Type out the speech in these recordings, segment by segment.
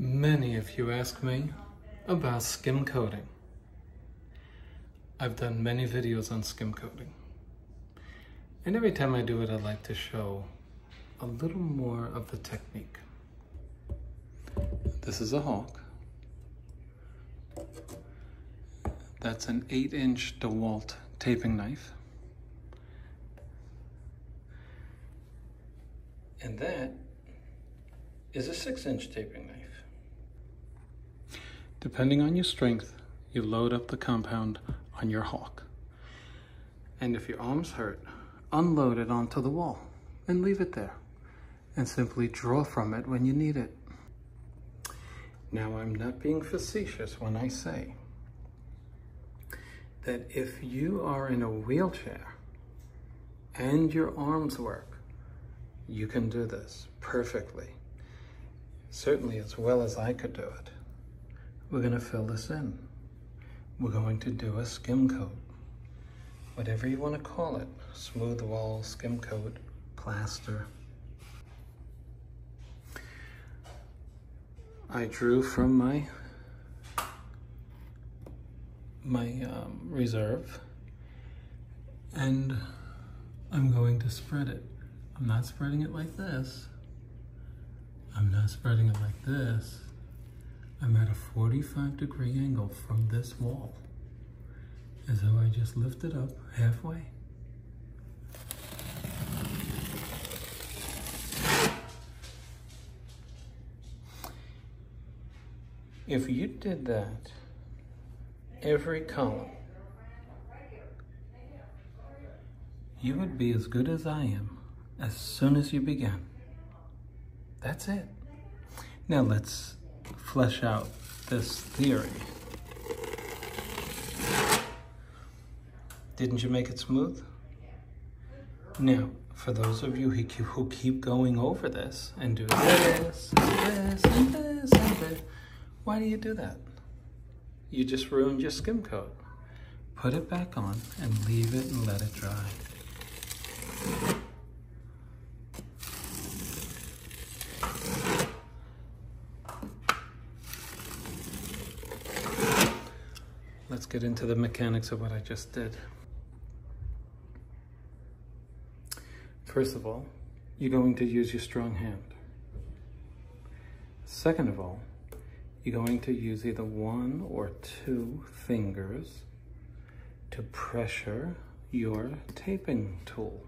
Many of you ask me about skim coating. I've done many videos on skim coating. And every time I do it, I like to show a little more of the technique. This is a hawk. That's an 8-inch DeWalt taping knife. And that is a 6-inch taping knife. Depending on your strength, you load up the compound on your hawk. And if your arm's hurt, unload it onto the wall and leave it there. And simply draw from it when you need it. Now, I'm not being facetious when I say that if you are in a wheelchair and your arms work, you can do this perfectly. Certainly as well as I could do it. We're going to fill this in. We're going to do a skim coat. Whatever you want to call it. Smooth wall, skim coat, plaster. I drew from my reserve, and I'm going to spread it. I'm not spreading it like this. I'm not spreading it like this. I'm at a 45-degree angle from this wall, as though I just lift it up halfway. If you did that every column, you would be as good as I am as soon as you began. That's it. Now let's flesh out this theory. Didn't you make it smooth? Now, for those of you who keep going over this and do this, and this, and this, and this, why do you do that? You just ruined your skim coat. Put it back on and leave it and let it dry. Let's get into the mechanics of what I just did. First of all, you're going to use your strong hand. Second of all, you're going to use either 1 or 2 fingers to pressure your taping tool.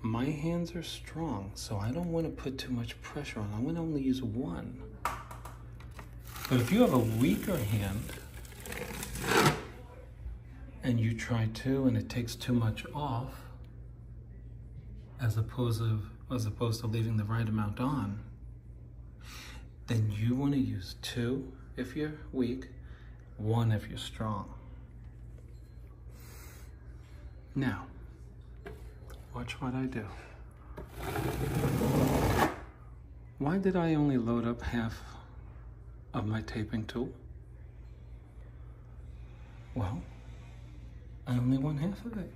My hands are strong, so I don't want to put too much pressure on. I'm going to only use 1. But if you have a weaker hand and you try to and it takes too much off, as opposed to leaving the right amount on, then you want to use 2 if you're weak, 1 if you're strong. Now, watch what I do. Why did I only load up half of my taping tool? Well, I only want half of it.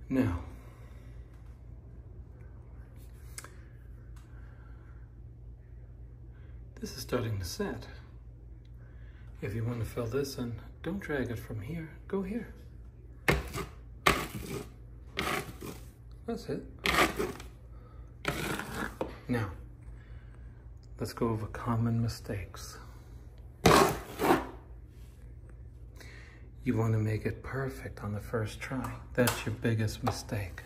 Now, this is starting to set. If you want to fill this in, don't drag it from here, go here. That's it. Now, let's go over common mistakes. You want to make it perfect on the first try. That's your biggest mistake.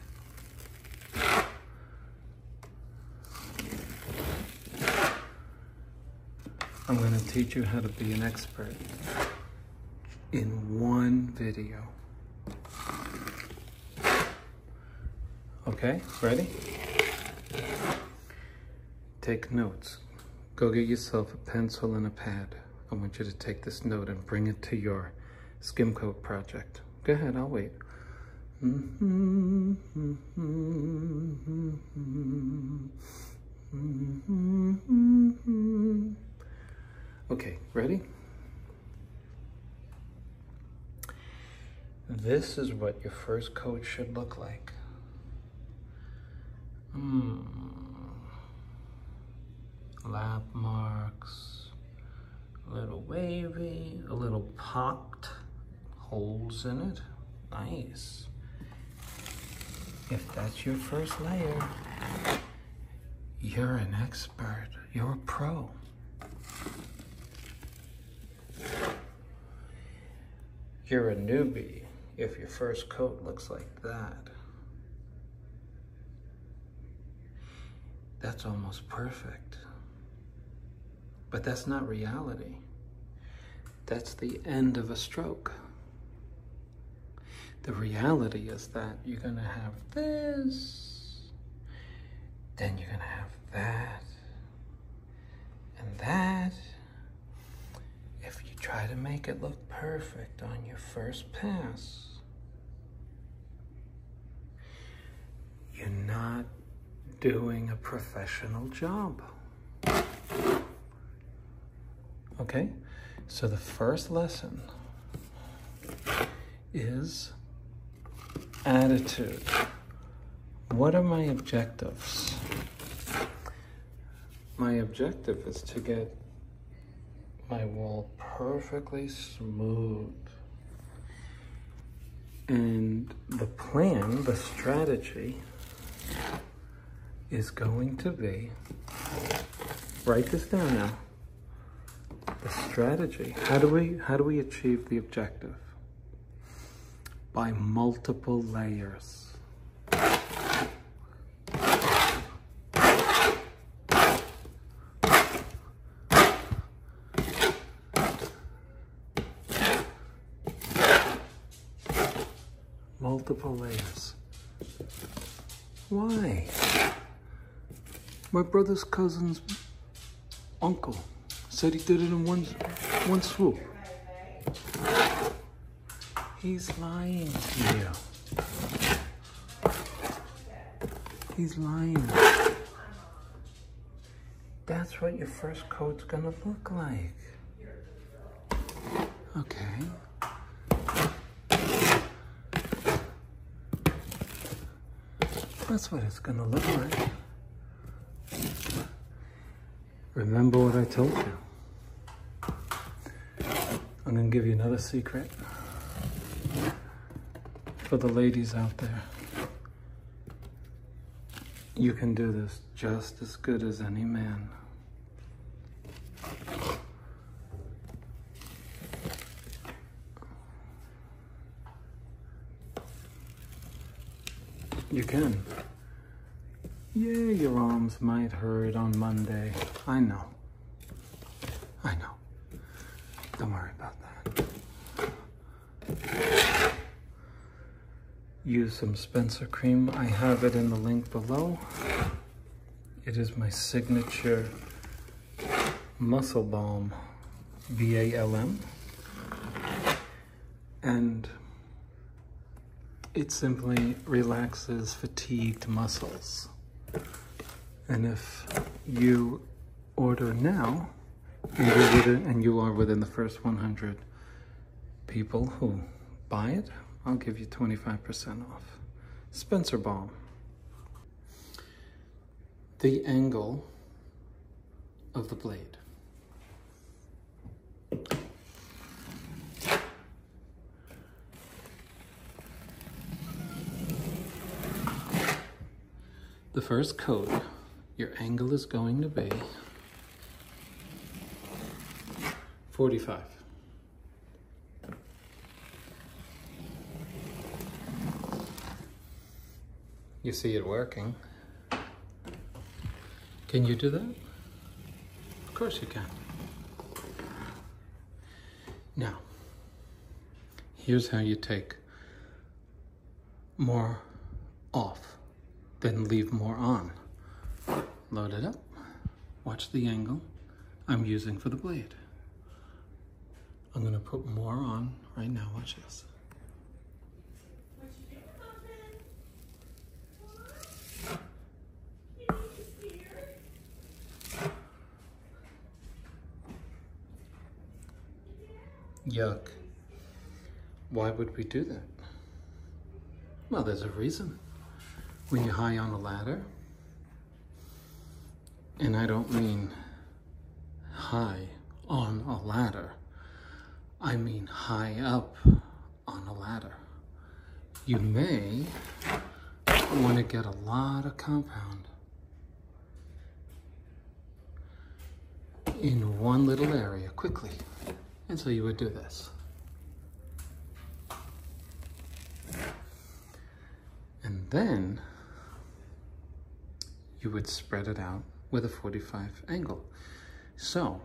I'm going to teach you how to be an expert in one video. Okay, ready? Take notes. Go get yourself a pencil and a pad. I want you to take this note and bring it to your Skimcoat project. Go ahead, I'll wait. Okay, ready? This is what your first coat should look like. Lap marks, a little wavy, a little pocked, holes in it. Nice. If that's your first layer, you're an expert, you're a pro. You're a newbie if your first coat looks like that. That's almost perfect. But that's not reality. That's the end of a stroke. The reality is that you're gonna have this, then you're gonna have that, and that. If you try to make it look perfect on your first pass, you're not doing a professional job. Okay, so the first lesson is attitude. What are my objectives? My objective is to get my wall perfectly smooth. And the plan, the strategy, is going to be, write this down now. The strategy, how do we achieve the objective? By multiple layers. Multiple layers. Why? My brother's cousin's uncle said he did it in one swoop. He's lying to you. He's lying. That's what your first coat's gonna look like. Okay. That's what it's gonna look like. Remember what I told you. I'm gonna give you another secret for the ladies out there. You can do this just as good as any man. You can. Yeah, your arms might hurt on Monday. I know. I know. Don't worry about that. Use some Spencer cream. I have it in the link below. It is my signature muscle balm, BALM. And it simply relaxes fatigued muscles. And if you order now, and you are within the first 100 people who buy it, I'll give you 25% off. Spencer Balm. The angle of the blade. The first coat, your angle is going to be 45. You see it working. Can you do that? Of course you can. Now, here's how you take more off then leave more on. Load it up. Watch the angle I'm using for the blade. I'm gonna put more on right now. Watch this. Yuck. Why would we do that? Well, there's a reason. When you're high on a ladder, and I don't mean high on a ladder, I mean high up on a ladder, you may want to get a lot of compound in one little area quickly. And so you would do this. And then you would spread it out with a 45 angle. So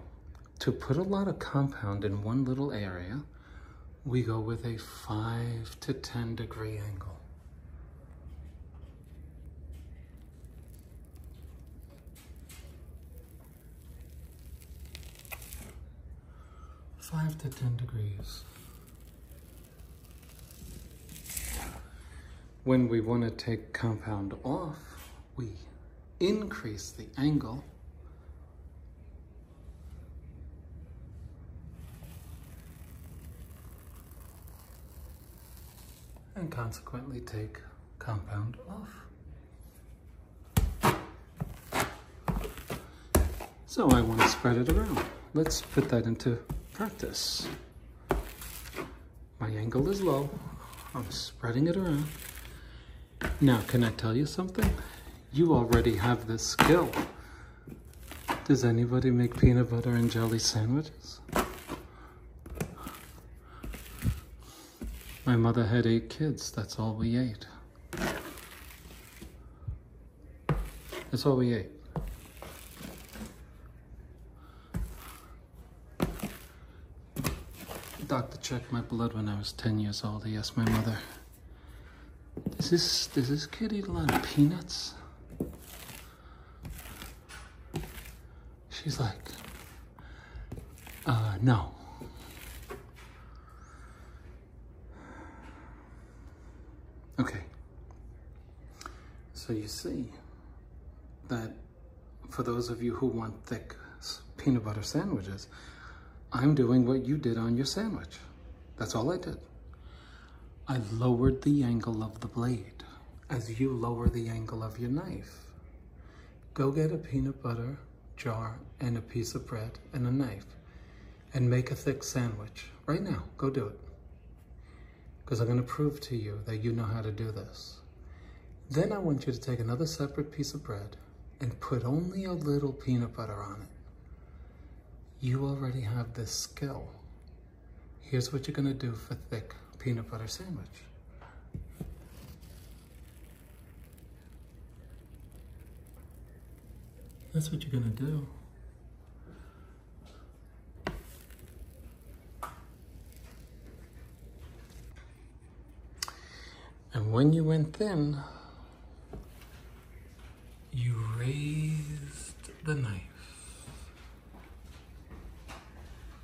to put a lot of compound in one little area, we go with a 5 to 10 degree angle. Five to 10 degrees. When we want to take compound off, we increase the angle and consequently take compound off. So I want to spread it around. Let's put that into practice. My angle is low. I'm spreading it around. Now, can I tell you something? You already have this skill. Does anybody make peanut butter and jelly sandwiches? My mother had 8 kids. That's all we ate. That's all we ate. The doctor checked my blood when I was 10 years old. He asked my mother, does this kid eat a lot of peanuts? She's like, no. Okay. So you see that for those of you who want thick peanut butter sandwiches, I'm doing what you did on your sandwich. That's all I did. I lowered the angle of the blade as you lower the angle of your knife. Go get a peanut butter jar and a piece of bread and a knife and make a thick sandwich. Right now, go do it. Because I'm going to prove to you that you know how to do this. Then I want you to take another separate piece of bread and put only a little peanut butter on it. You already have this skill. Here's what you're going to do for thick peanut butter sandwich. That's what you're going to do. And when you went thin, you raised the knife.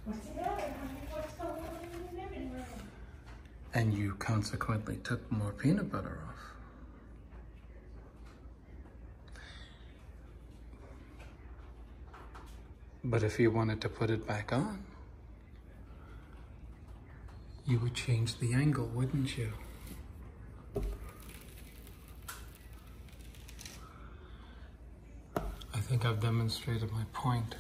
What's the matter, honey? What's going on in the living room? And you consequently took more peanut butter off. But if you wanted to put it back on, you would change the angle, wouldn't you? I think I've demonstrated my point.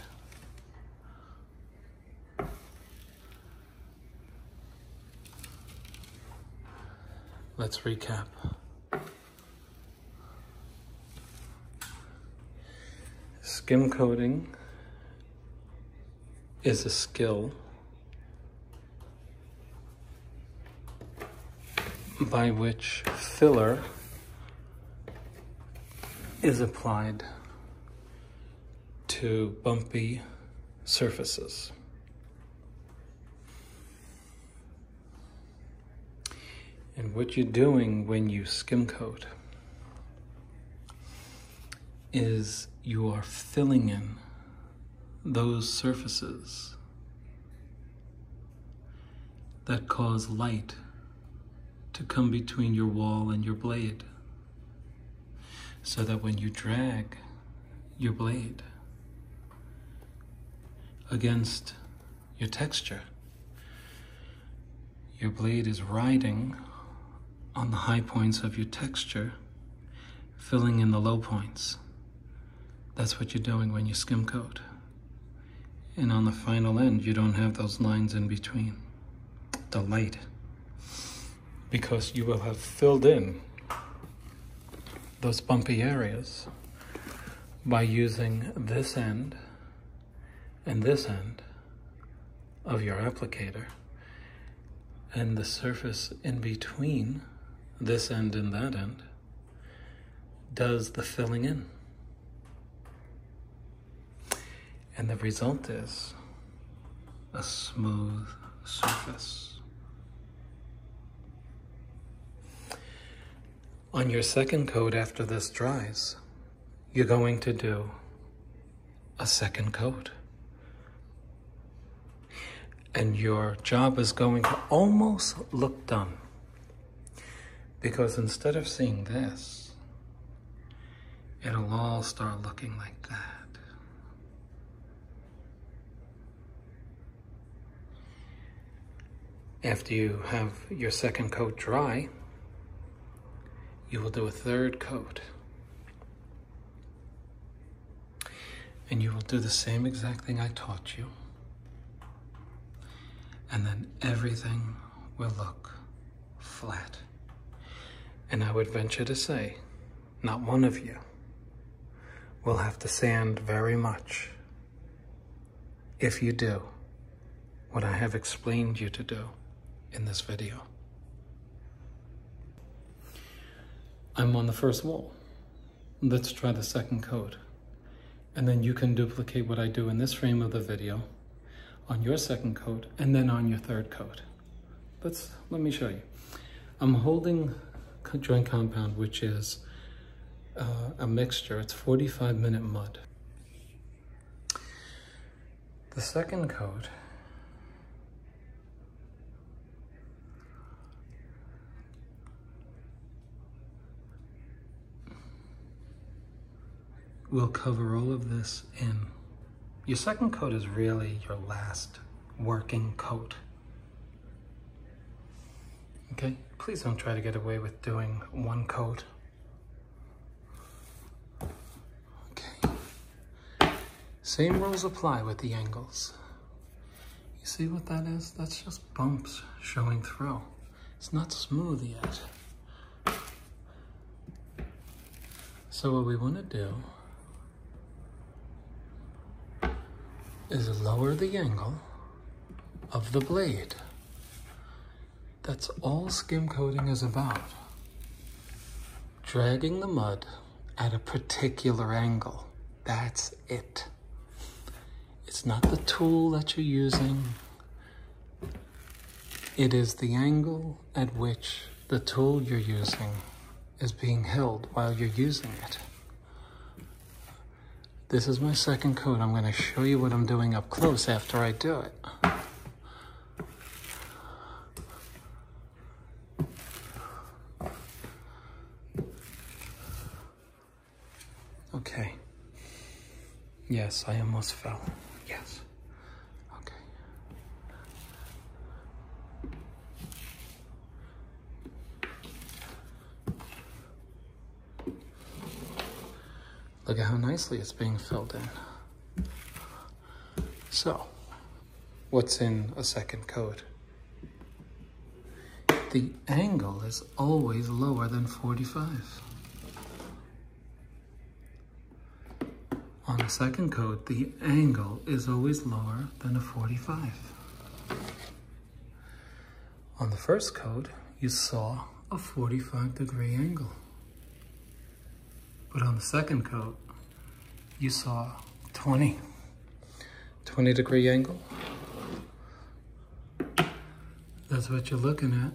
Let's recap. Skim coating is a skill by which filler is applied to bumpy surfaces. And what you're doing when you skim coat is you are filling in those surfaces that cause light to come between your wall and your blade, so that when you drag your blade against your texture, your blade is riding on the high points of your texture, filling in the low points. That's what you're doing when you skim coat. And on the final end, you don't have those lines in between, the light, because you will have filled in those bumpy areas by using this end and this end of your applicator, and the surface in between this end and that end does the filling in. And the result is a smooth surface. On your second coat after this dries, you're going to do a second coat. And your job is going to almost look done. Because instead of seeing this, it'll all start looking like that. After you have your second coat dry, you will do a third coat. And you will do the same exact thing I taught you. And then everything will look flat. And I would venture to say, not one of you will have to sand very much if you do what I have explained you to do in this video. I'm on the first wall. Let's try the second coat. And then you can duplicate what I do in this frame of the video on your second coat and then on your third coat. Let me show you. I'm holding joint compound, which is a mixture. It's 45-minute mud. The second coat will cover all of this in. Your second coat is really your last working coat. Okay? Please don't try to get away with doing one coat. Okay. Same rules apply with the angles. You see what that is? That's just bumps showing through. It's not smooth yet. So what we want to do is lower the angle of the blade. That's all skim coating is about. Dragging the mud at a particular angle. That's it. It's not the tool that you're using. It is the angle at which the tool you're using is being held while you're using it. This is my second coat. I'm going to show you what I'm doing up close after I do it. Okay. Yes, I almost fell. Yes. Okay. Look at how nicely it's being filled in. So, what's in a second coat? The angle is always lower than 45. On a second coat, the angle is always lower than a 45. On the first coat, you saw a 45-degree angle. But on the second coat, you saw 20-degree angle. That's what you're looking at.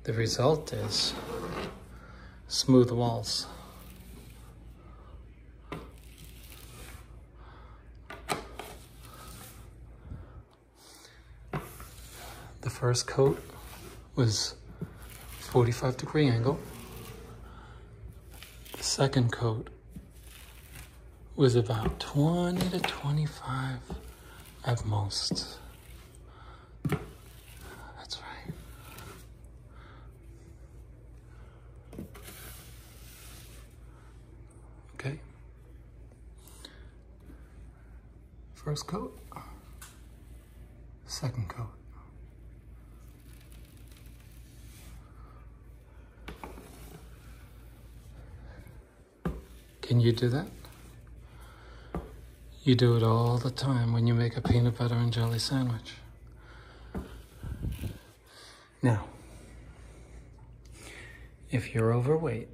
The result is smooth walls. The first coat was 45-degree angle. The second coat was about 20 to 25 at most. That's right. Okay. First coat, second coat. Can you do that? You do it all the time when you make a peanut butter and jelly sandwich. Now, if you're overweight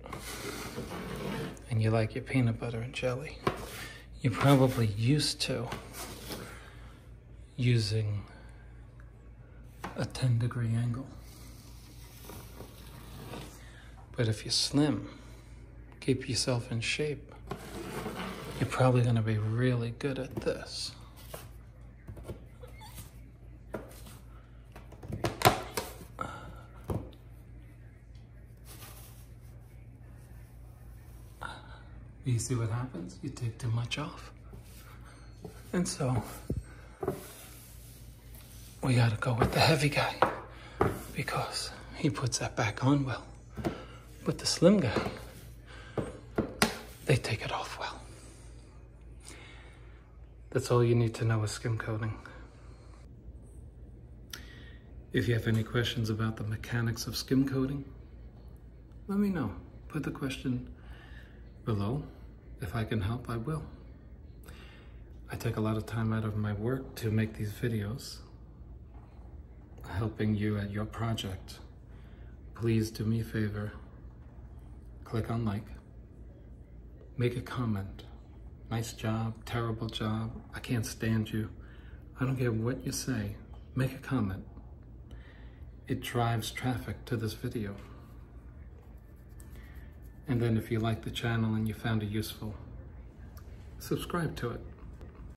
and you like your peanut butter and jelly, you're probably used to using a 10-degree angle. But if you're slim, keep yourself in shape, you're probably going to be really good at this. You see what happens? You take too much off. And so, we gotta go with the heavy guy because he puts that back on well. But the slim guy, they take it off well. That's all you need to know with skim coating. If you have any questions about the mechanics of skim coating, let me know. Put the question below. If I can help, I will. I take a lot of time out of my work to make these videos, helping you at your project. Please do me a favor. Click on like. Make a comment. Nice job, terrible job, I can't stand you. I don't care what you say. Make a comment. It drives traffic to this video. And then if you like the channel and you found it useful, subscribe to it.